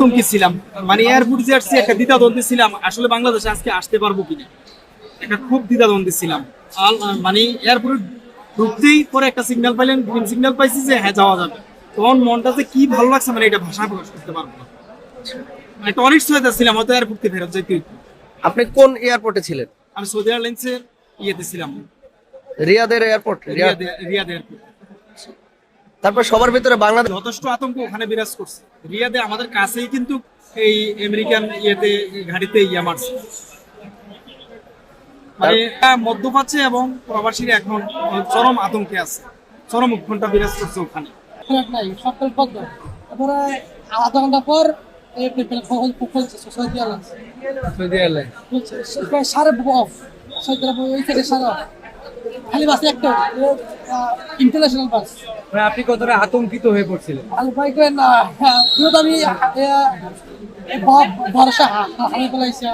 আতঙ্কে ছিলাম, মানে এয়ারপোর্ট যে আসছি একটা দ্বিধাদ্বন্দ্বে ছিলাম, আসলে বাংলাদেশে আজকে আসতে পারবো কিনা, একটা খুব দ্বিধাদ্বন্দ্বে ছিলাম। মানে এয়ারপোর্ট ঢুকতেই পরে একটা সিগন্যাল পাইলেন, গ্রিন সিগন্যাল পাইছি যে হ্যাঁ যাওয়া যাবে, তখন মনটা যে কি ভালো লাগছে মানে এটা ভাষা প্রকাশ করতে পারবো না। মানে একটা অনিশ্চ হয়ে ছিলাম, হয়তো এয়ারপোর্ট থেকে ফেরত যাইতে হইতো। আপনি কোন এয়ারপোর্টে ছিলেন? আমি সৌদি এয়ারলাইন্সের ইয়েতে ছিলাম, রিয়াদের এয়ারপোর্ট? রিয়াদ এয়ারপোর্ট। তারপর সবার ভিতরে বাংলাদেশ। যথেষ্ট আতঙ্ক ওখানে বিরাজ করছে। রিয়াদে আমাদের কাছেই কিন্তু এই আমেরিকান ইয়েতে ঘাটিতে ইয়া মারছে, মানে মধ্যপ্রাচ্যে এবং প্রবাসীরা এখন চরম আতঙ্কে আছে, চরম উৎকণ্ঠা বিরাজ করছে ওখানে। নাই সকাল বন্ধ, তারপরে আধা ঘন্টা পর সৌদি এয়ারলাইন্স প্রায় সাড়ে অফ, সৌদি আরব ওই থেকে সাড়ে অফ, খালি বাসে একটা ইন্টারন্যাশনাল বাস। আপনি কতটা আতঙ্কিত হয়ে পড়ছিলেন? আমি ভাই করেন না, আমি ভরসা হারিয়ে ফেলাইছি।